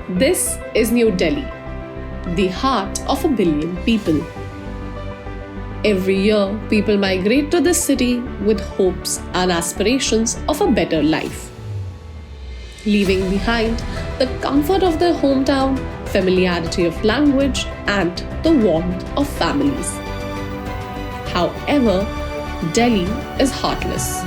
This is New Delhi, the heart of a billion people. Every year, people migrate to this city with hopes and aspirations of a better life, leaving behind the comfort of their hometown, familiarity of language, and the warmth of families. However, Delhi is heartless.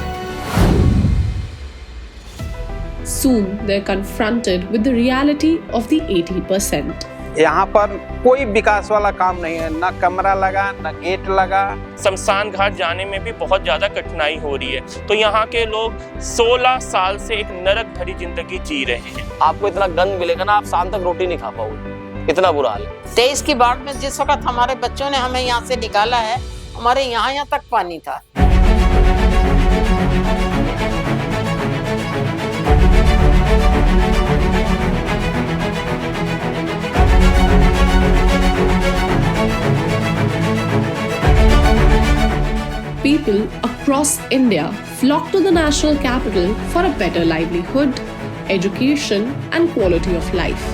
Soon, they're confronted with the reality of the 80%. यहाँ पर कोई विकास वाला काम नहीं है, ना कमरा लगा, ना गेट लगा। शमशान घाट जाने में भी बहुत ज़्यादा कठिनाई हो रही है। तो यहाँ के लोग 16 साल से एक नरक भरी जिंदगी जी रहे हैं। आपको इतना गंद मिलेगा ना, आप शाम तक रोटी नहीं खा पाओगे, इतना बुरा हाल है। 23 की बाढ़ में जिस वक्त हमारे बच्चों ने हमें यहाँ से निकाला है, हमारे यहाँ तक पानी था। People across India flock to the national capital for a better livelihood, education, and quality of life.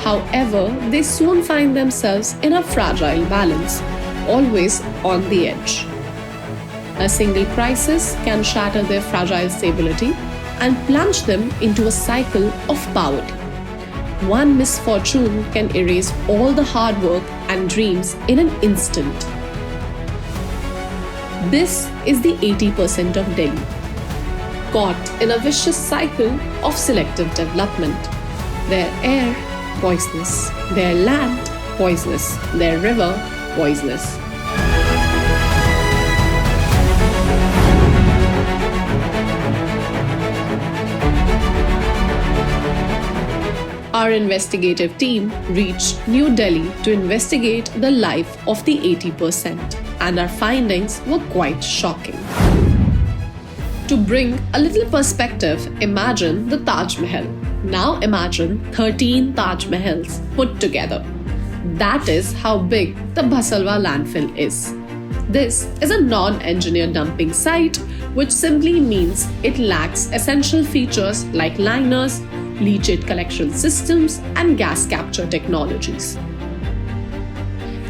However, they soon find themselves in a fragile balance, always on the edge. A single crisis can shatter their fragile stability and plunge them into a cycle of poverty. One misfortune can erase all the hard work and dreams in an instant. This is the 80% of Delhi, caught in a vicious cycle of selective development. Their air, poisonous. Their land, poisonous. Their river, poisonous. Our investigative team reached New Delhi to investigate the life of the 80%, and our findings were quite shocking. To bring a little perspective, imagine the Taj Mahal. Now imagine 13 Taj Mahals put together. That is how big the Bhasalwa landfill is. This is a non-engineer dumping site, which simply means it lacks essential features like liners, leachate collection systems, and gas capture technologies.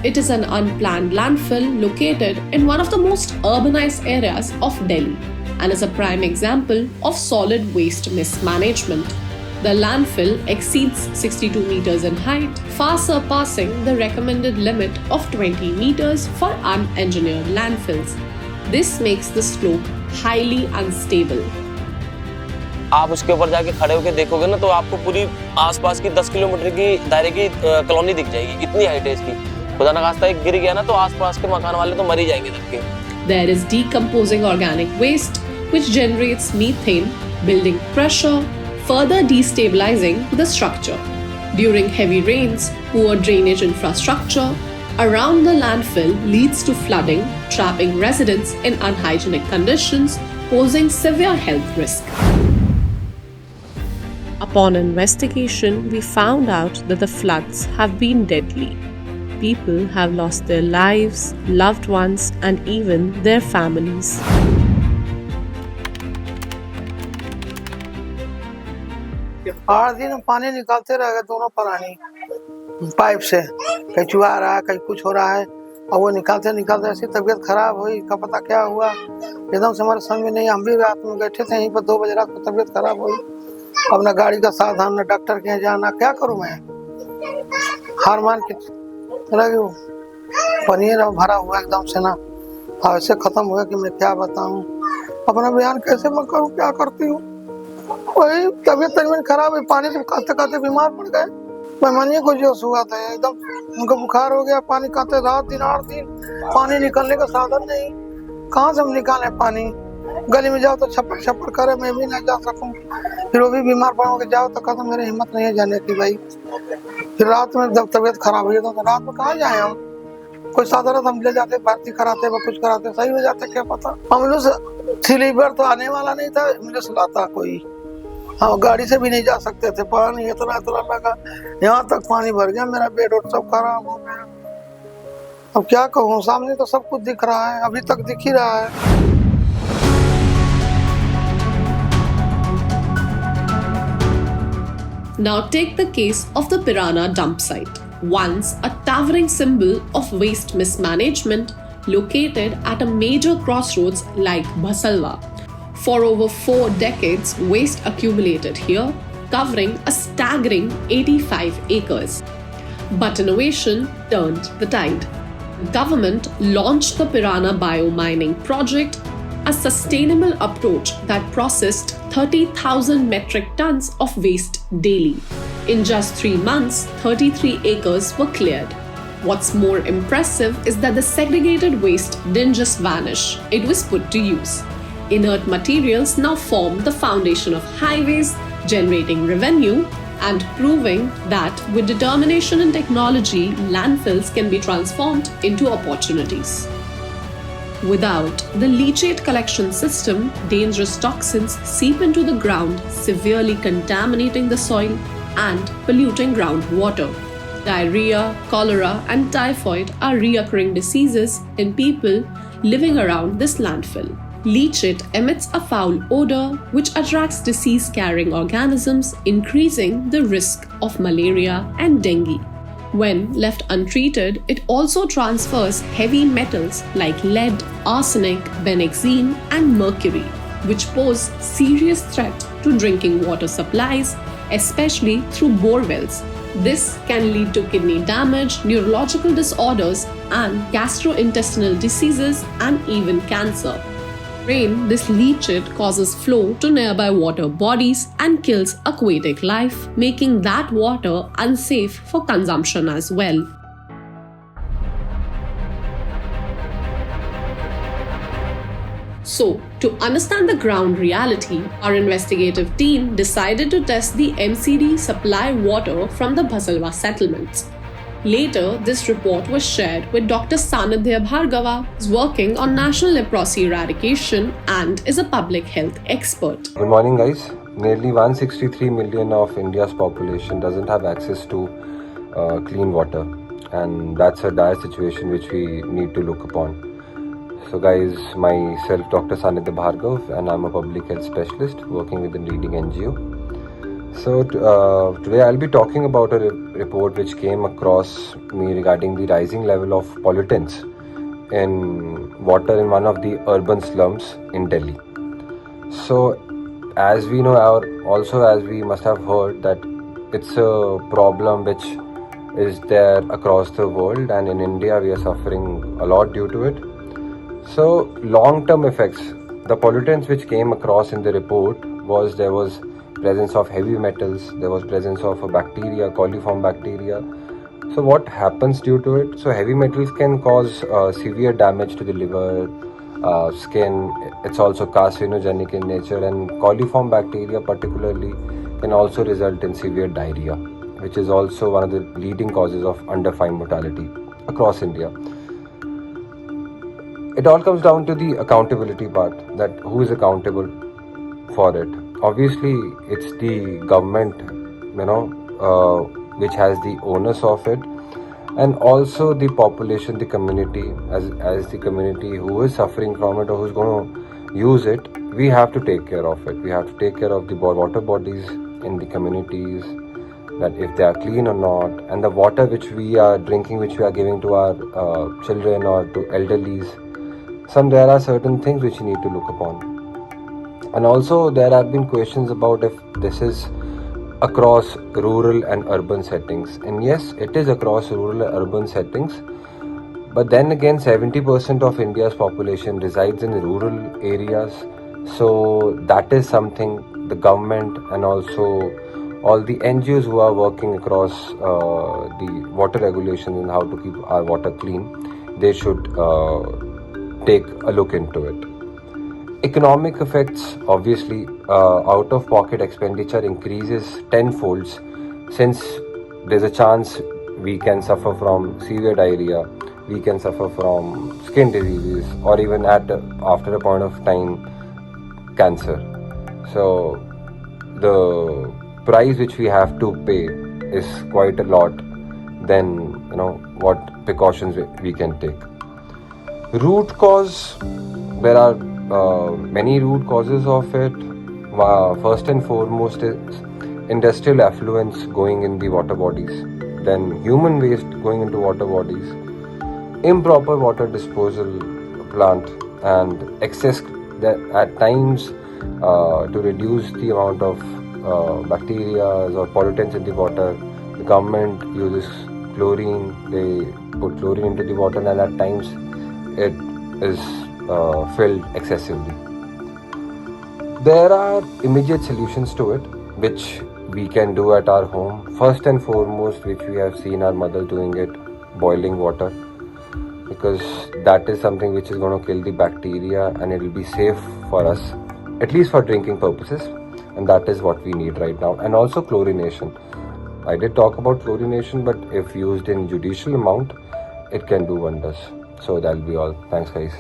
It is an unplanned landfill located in one of the most urbanized areas of Delhi and is a prime example of solid waste mismanagement. The landfill exceeds 62 meters in height, far surpassing the recommended limit of 20 meters for unengineered landfills. This makes the slope highly unstable. आप उसके ऊपर जाके खड़े होकर देखोगे ना, तो आपको पूरी आसपास की 10 किलोमीटर की दायरे की कॉलोनी दिख जाएगी, इतनी हाइट है इसकी। खुदा न खास्ता एक गिर गया ना, तो आसपास के मकान वाले तो मर ही जाएंगे धक्के। There is decomposing organic waste, which generates methane, building pressure, further destabilizing the structure. During heavy rains, poor drainage infrastructure around the landfill leads to flooding, trapping residents in unhygienic conditions, posing severe health risk. Upon investigation, we found out that the floods have been deadly. People have lost their lives, loved ones, and even their families. हर दिन पानी निकालते रह गए, दोनों प्राणी pipe से, कहीं चुहा रहा है, कहीं कुछ हो रहा है, और वो निकालते निकालते ऐसी तबीयत खराब हुई, का पता क्या हुआ, एकदम से हमारे समझ में नहीं। हम भी रात में बैठे थे यहीं पर, 2 बजे रात को तबीयत खराब हुई। अब ना गाड़ी का साधन, ना डॉक्टर के यहाँ जाना, क्या करूं मैं? हार मान के चला गया। पनीर भरा हुआ एकदम से ना, ऐसे खत्म हुआ कि मैं क्या बताऊं। अपना बयान कैसे मैं करूं, क्या करती हूँ। वही तबीयत खराब है, पानी से खाते खाते बीमार पड़ गए। मेहमानियों को जोश हुआ था, एकदम उनको बुखार हो गया। पानी खाते रात दिन 8 दिन, पानी निकलने का साधन नहीं, कहाँ से हम निकालें पानी। गली में जाओ तो छप्पर छप्पर करे, मैं भी नहीं जा सकूं। फिर वो भी बीमार पड़ोगे, जाओ तो कहते मेरी हिम्मत नहीं है जाने की भाई। फिर रात में जब तबीयत खराब हुई तो रात में कहाँ जाए हम। कोई साधारण हम ले जाते, भर्ती कराते, कुछ कराते, सही हो जाते, क्या पता। एम्बुलेंस सिलीपर तो आने वाला नहीं था, एम्बुलेंस लाता कोई। हाँ, गाड़ी से भी नहीं जा सकते थे, पानी इतना इतना लगा, यहाँ तक पानी भर गया, मेरा बेड और सब खराब हो गया। अब क्या कहूँ, सामने तो सब कुछ दिख रहा है, अभी तक दिख ही रहा है। Now take the case of the Pirana dump site, once a towering symbol of waste mismanagement located at a major crossroads like Bhasalwa. For over 4 decades, waste accumulated here, covering a staggering 85 acres. But innovation turned the tide. Government launched the Pirana Biomining Project, a sustainable approach that processed 30,000 metric tons of waste daily. In just 3 months, 33 acres were cleared. What's more impressive is that the segregated waste didn't just vanish, it was put to use. Inert materials now form the foundation of highways, generating revenue and proving that with determination and technology, landfills can be transformed into opportunities. Without the leachate collection system, dangerous toxins seep into the ground, severely contaminating the soil and polluting groundwater. Diarrhea, cholera, and typhoid are recurring diseases in people living around this landfill. Leachate emits a foul odor which attracts disease-carrying organisms, increasing the risk of malaria and dengue. When left untreated, it also transfers heavy metals like lead, arsenic, benzene, and mercury, which pose serious threat to drinking water supplies, especially through bore wells. This can lead to kidney damage, neurological disorders, and gastrointestinal diseases, and even cancer. Rain, this leachate causes flow to nearby water bodies and kills aquatic life, making that water unsafe for consumption as well. So, to understand the ground reality, our investigative team decided to test the MCD supply water from the Bhasalwa settlements. Later, this report was shared with Dr. Sanidhya Bhargava, who is working on national leprosy eradication and is a public health expert. Good morning, guys. Nearly 163 million of India's population doesn't have access to clean water, and that's a dire situation which we need to look upon. So guys, myself Dr. Sanidhya Bhargava, and I'm a public health specialist working with a leading NGO. So today I'll be talking about a report which came across me regarding the rising level of pollutants in water in one of the urban slums in Delhi. So as we know, also as we must have heard, that it's a problem which is there across the world, and in India we are suffering a lot due to it. So long-term effects, the pollutants which came across in the report was there was presence of heavy metals, there was presence of a bacteria, coliform bacteria. So what happens due to it? So heavy metals can cause severe damage to the liver, skin. It's also carcinogenic in nature, and coliform bacteria particularly can also result in severe diarrhea, which is also one of the leading causes of underfined mortality across India. It all comes down to the accountability part, that who is accountable for it. Obviously, it's the government, which has the onus of it, and also the population, the community, as the community who is suffering from it or who's going to use it. We have to take care of it. We have to take care of the water bodies in the communities, that if they are clean or not, and the water which we are drinking, which we are giving to our children or to elderlies. There are certain things which you need to look upon. And also there have been questions about if this is across rural and urban settings. And yes, it is across rural and urban settings. But then again, 70% of India's population resides in rural areas. So that is something the government and also all the NGOs who are working across the water regulations and how to keep our water clean, they should take a look into it. Economic effects, obviously, out-of-pocket expenditure increases tenfold, since there's a chance we can suffer from severe diarrhea, we can suffer from skin diseases, or even after a point of time, cancer. So the price which we have to pay is quite a lot than what precautions we can take. Root cause, there are many root causes of it. First and foremost industrial effluents going in the water bodies, then human waste going into water bodies, improper water disposal plant, and excess that at times to reduce the amount of bacteria or pollutants in the water. The government uses chlorine, they put chlorine into the water, and at times it is filled excessively. There are immediate solutions to it which we can do at our home. First and foremost, which we have seen our mother doing it, boiling water, because that is something which is going to kill the bacteria and it will be safe for us, at least for drinking purposes, and that is what we need right now. And also chlorination. I did talk about chlorination, but if used in judicial amount, it can do wonders. So that'll be all. Thanks, guys.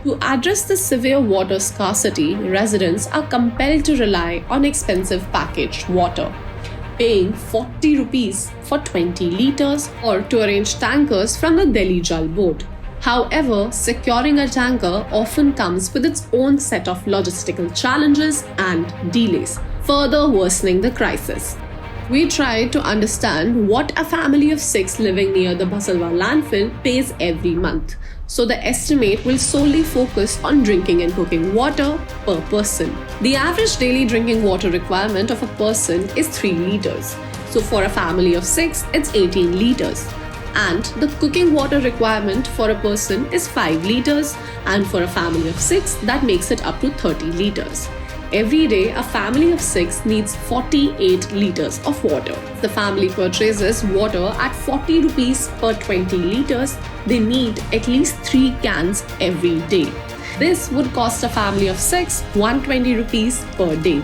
To address the severe water scarcity, residents are compelled to rely on expensive packaged water, paying 40 rupees for 20 litres or to arrange tankers from the Delhi Jal Board. However, securing a tanker often comes with its own set of logistical challenges and delays, further worsening the crisis. We tried to understand what a family of 6 living near the Bhasalwa landfill pays every month. So the estimate will solely focus on drinking and cooking water per person. The average daily drinking water requirement of a person is 3 litres. So for a family of 6, it's 18 litres. And the cooking water requirement for a person is 5 litres, and for a family of 6, that makes it up to 30 litres. Every day, a family of 6 needs 48 litres of water. If the family purchases water at 40 rupees per 20 litres, they need at least 3 cans every day. This would cost a family of 6 120 rupees per day.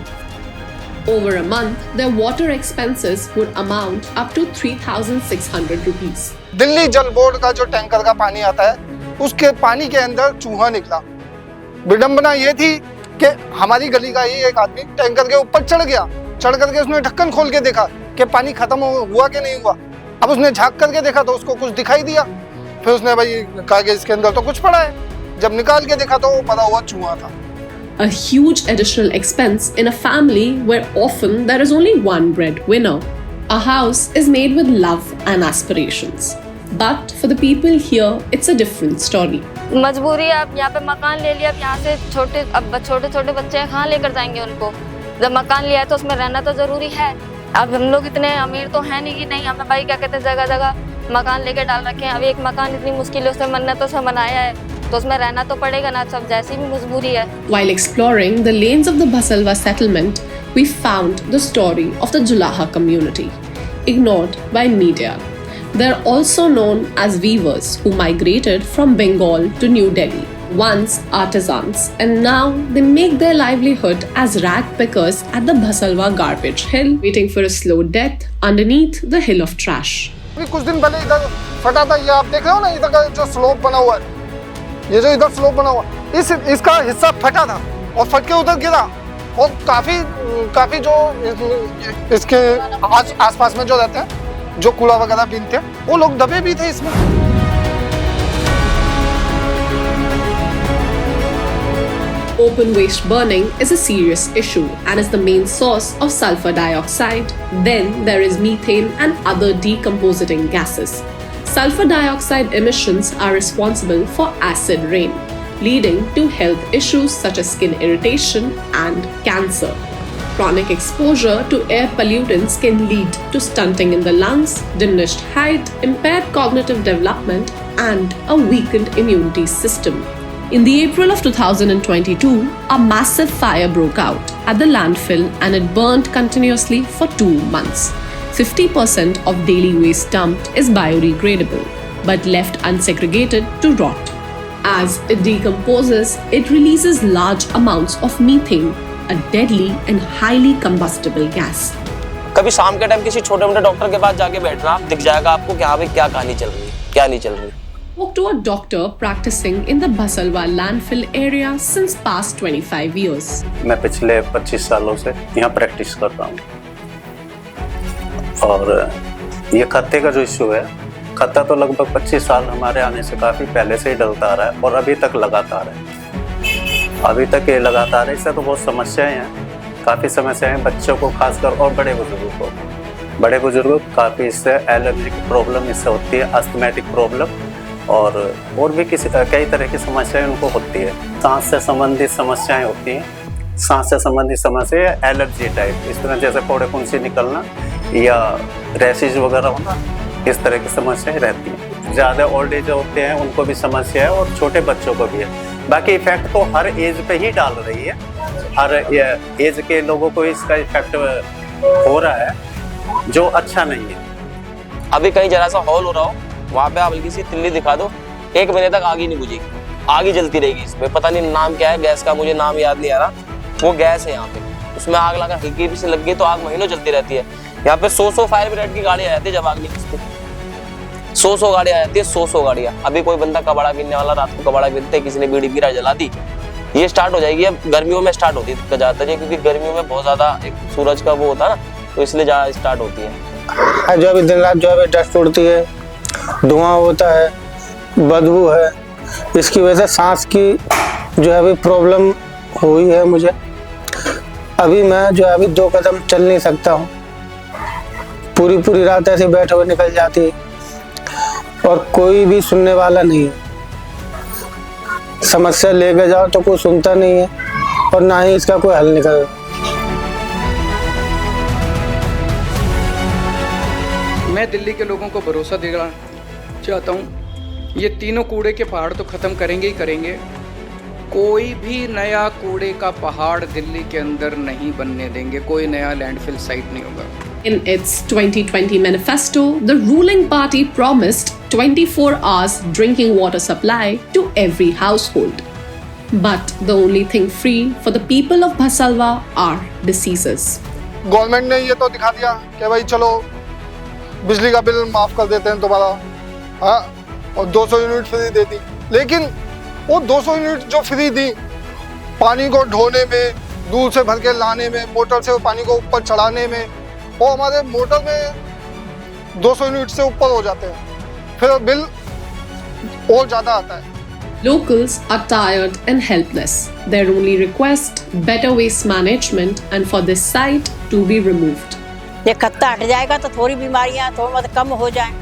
Over a month, their water expenses would amount up to 3,600 rupees. Delhi जल board का जो tanker का पानी आता है, उसके पानी के अंदर चूहा निकला। विडंबना ये थी कि हमारी गली का ही एक आदमी टैंकर के ऊपर चढ़ गया। चढ़ करके उसने ढक्कन खोल के देखा कि पानी खत्म हुआ कि नहीं हुआ। अब उसने झांक करके देखा तो उसको कुछ दिखाई दिया। फिर उसने भाई कहा कि इसके अंदर तो कुछ पड़ा है। जब निकाल के देखा तो वो पड़ा हुआ चूहा था। A huge additional expense in a family where often there is only one breadwinner. A house is made with love and aspirations. But for the people here, it's a different story. मजबूरी है, आप यहाँ पे मकान ले लिया, अब यहाँ से छोटे छोटे बच्चे हैं, कहाँ लेकर जाएंगे उनको। जब मकान लिया है तो उसमें रहना तो जरूरी है। अब हम लोग इतने अमीर तो हैं नहीं कि नहीं, हमें भाई क्या कहते हैं जगह जगह मकान लेके डाल रखे हैं। अभी एक मकान इतनी मुश्किल से मन्नतों से बनाया है तो उसमें रहना तो पड़ेगा ना, सब जैसी भी मजबूरी है। While exploring the lanes of the Bhasalwa settlement, we found the story of the Julaha community, ignored by media. They're also known as weavers who migrated from Bengal to New Delhi, once artisans, and now they make their livelihood as rag pickers at the Bhasalwa garbage hill, waiting for a slow death underneath the hill of trash. कुछ दिन पहले इधर फटा था, ये आप देख रहे हो ना, इधर का जो स्लोप बना हुआ है, ये जो इधर स्लोप बना हुआ, इसका हिस्सा फटा था और फट के उधर गिरा और काफी जो इसके आसपास में जो रहते हैं, जो कूड़ा वगैरह बीनते हैं, वो लोग दबे भी थे इसमें। Open waste burning is a serious issue and is the main source of sulfur dioxide. Then there is methane and other decomposing gases. Sulfur dioxide emissions are responsible for acid rain, leading to health issues such as skin irritation and cancer. Chronic exposure to air pollutants can lead to stunting in the lungs, diminished height, impaired cognitive development, and a weakened immunity system. In the April of 2022, a massive fire broke out at the landfill and it burned continuously for 2 months. 50% of daily waste dumped is biodegradable, but left unsegregated to rot. As it decomposes, it releases large amounts of methane, a deadly and highly combustible gas. कभी शाम के time किसी छोटे मोटे doctor के पास जाके बैठना, दिख जाएगा आपको कि हाँ भाई क्या कहानी चल रही है, क्या नहीं चल रही। Spoke to a doctor practicing in the Bhasalwa landfill area since past 25 years. मैं पिछले 25 सालों से यहाँ प्रैक्टिस कर रहा हूँ और ये खत्ते का जो इश्यू है, खत्ता तो लगभग 25 साल हमारे आने से काफी पहले से ही डलता आ रहा है और अभी तक लगातार है। अभी तक ये लगातार इससे तो बहुत समस्याएं हैं, काफ़ी समस्याएं हैं बच्चों को खासकर और बड़े बुजुर्गों को। बड़े बुजुर्गों को काफ़ी इससे एलर्जी की प्रॉब्लम इससे होती है, अस्थमैटिक प्रॉब्लम और भी कई तरह की समस्याएं उनको होती है। सांस से संबंधित समस्याएं होती हैं, सांस से संबंधित समस्या एलर्जी टाइप, इस तरह जैसे फोड़े फुंसी निकलना या रैशेज वगैरह होना, इस तरह की समस्याएं रहती हैं। ज़्यादा ओल्ड एज होते हैं उनको भी समस्या है और छोटे बच्चों को भी है। बाकी इफेक्ट तो हर एज पे ही डाल रही है, हर एज के लोगों को इसका इफेक्ट हो रहा है जो अच्छा नहीं है। अभी कहीं जरा सा हॉल हो रहा हो, वहाँ पे आप हल्की सी तिल्ली दिखा दो, 1 महीने तक आग ही नहीं बुझेगी, आग ही जलती रहेगी। इसमें पता नहीं नाम क्या है गैस का, मुझे नाम याद नहीं आ रहा, वो गैस है यहाँ पे, उसमें आग लगा हल्की भी से लग गई तो आग महीनों जलती रहती है। यहाँ पे 100 फायर ब्रिगेड की गाड़ी आ जाती है जब आग नहीं बुझती, 100 गाड़ी आ जाती है, 100 गाड़ियाँ। अभी कोई बंदा कबाड़ा गिनने वाला, रात को कबाड़ा गिनते हैं, किसी ने बीड़ी बीरा जला दी, ये स्टार्ट हो जाएगी। अब गर्मियों में स्टार्ट होती है ज्यादातर, क्योंकि गर्मियों में बहुत ज्यादा एक सूरज का वो होता है ना, तो इसलिए ज्यादा स्टार्ट होती है। जो अभी दिन रात जो अभी डस्ट उड़ती है, धुआं होता है, बदबू है, इसकी वजह से सांस की जो है अभी प्रॉब्लम हुई है मुझे। अभी मैं जो है अभी 2 कदम चल नहीं सकता हूँ, पूरी रात ऐसे बैठे हुए निकल जाती है और कोई भी सुनने वाला नहीं है। समस्या लेके जाओ तो कोई सुनता नहीं है और ना ही इसका कोई हल निकल रहा। मैं दिल्ली के लोगों को भरोसा देना चाहता हूँ, ये तीनों कूड़े के पहाड़ तो ख़त्म करेंगे ही करेंगे, कोई भी नया कूड़े का पहाड़ दिल्ली के अंदर नहीं बनने देंगे, कोई नया लैंडफिल साइट नहीं होगा। In its 2020 manifesto, the ruling party promised 24 hours drinking water supply to every household. But the only thing free for the people of Bhasalwa are diseases. Government ने ये तो दिखा दिया कि भाई चलो बिजली का बिल माफ कर देते हैं दोबारा, हाँ, और 200 यूनिट फ्री दे दी। लेकिन वो 200 यूनिट जो फ्री दी, पानी को ढोने में, दूर से भर के लाने में, मोटर से पानी को ऊपर चढ़ाने में, वो हमारे मोटर में 200 यूनिट से ऊपर हो जाते हैं, फिर बिल और ज़्यादा आता है। Locals are tired and helpless. Their only request, better waste management and for this site to be removed. ये खत्ता हट जाएगा तो थोड़ी बीमारियां थोड़ा बहुत कम हो जाएं।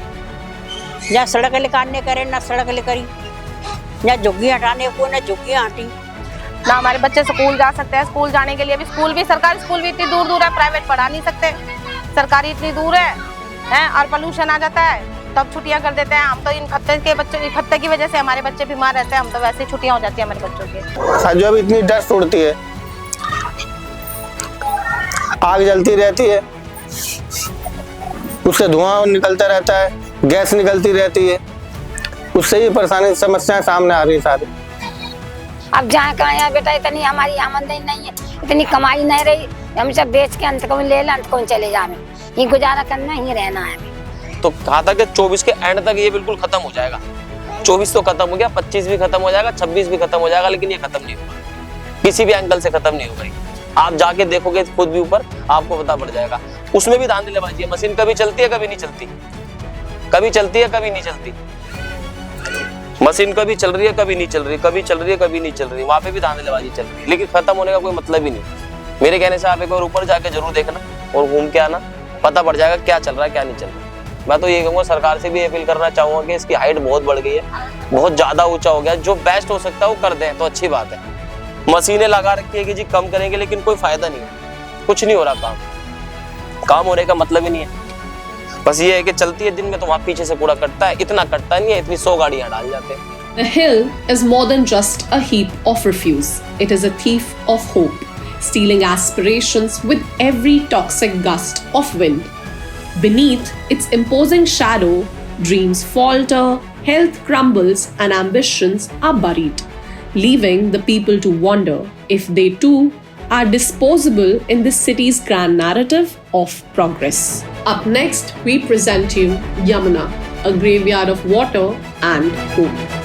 या सड़क निकालने करे ना सड़क ले करी, या झुग्गी हटाने को ना झुग्गियाँ हटी, ना हमारे बच्चे स्कूल जा सकते हैं। स्कूल जाने के लिए भी स्कूल भी सरकारी स्कूल भी इतनी दूर दूर है, प्राइवेट पढ़ा नहीं सकते, सरकारी इतनी दूर है और पोल्यूशन आ जाता है तब छुट्टियां कर देते हैं। हम तो इन खत्ते की वजह से हमारे बच्चे बीमार रहते हैं, हम तो वैसे ही छुट्टियां हो जाती है हमारे बच्चों की। जो अभी इतनी डस्ट उड़ती है, आग जलती रहती है, उससे धुआं निकलता रहता है, गैस निकलती रहती है, उससे ही परेशानी समस्याएं सामने आ रही सारी। अब जहाँ कहाँ बेटा इतनी हमारी आमदनी नहीं है, इतनी कमाई नहीं रही, हम सब बेच के अंत को ले अंत को चले जाए, ये गुजारा करना ही रहना है। तो कहा था कि 24 के एंड तक ये बिल्कुल खत्म हो जाएगा। 24 तो खत्म हो गया, 25 भी खत्म हो जाएगा, 26 भी खत्म हो जाएगा, लेकिन ये खत्म नहीं होगा, किसी भी एंगल से खत्म नहीं होगा। आप जाके देखोगे खुद भी ऊपर, आपको पता पड़ जाएगा। उसमें भी धांधलेबाजी है, मशीन कभी चलती है कभी नहीं चलती, कभी चलती है कभी नहीं चलती, मशीन कभी चल रही है कभी नहीं चल रही, कभी चल रही है कभी नहीं चल रही, वहां पे भी धांधलेबाजी चल रही है, लेकिन खत्म होने का कोई मतलब ही नहीं। मेरे कहने से आप एक बार ऊपर जाके जरूर देखना और घूम के आना, पता पड़ जाएगा क्या चल रहा है क्या नहीं चल रहा। मैं तो ये कहूँगा, सरकार से भी अपील करना चाहूंगा कि इसकी हाइट बहुत बढ़ गई है, बहुत ज्यादा ऊंचा हो गया, जो बेस्ट हो सकता है वो कर दें तो अच्छी बात है। मशीनें लगा रखी है कि जी कम करेंगे, लेकिन कोई फायदा नहीं है, कुछ नहीं हो रहा, काम होने का मतलब ही नहीं है। बस ये है कि चलती है दिन में तो वहाँ पीछे से कूड़ा कटता है, इतना कटता नहीं है, इतनी 100 गाड़ियां डाल जाते हैं। The hill is more than just a heap of refuse. It is a thief of hope, stealing aspirations with every toxic gust of wind. Beneath its imposing shadow, dreams falter, health crumbles, and ambitions are buried, leaving the people to wonder if they too are disposable in this city's grand narrative of progress. Up next, we present you Yamuna, a graveyard of water and hope.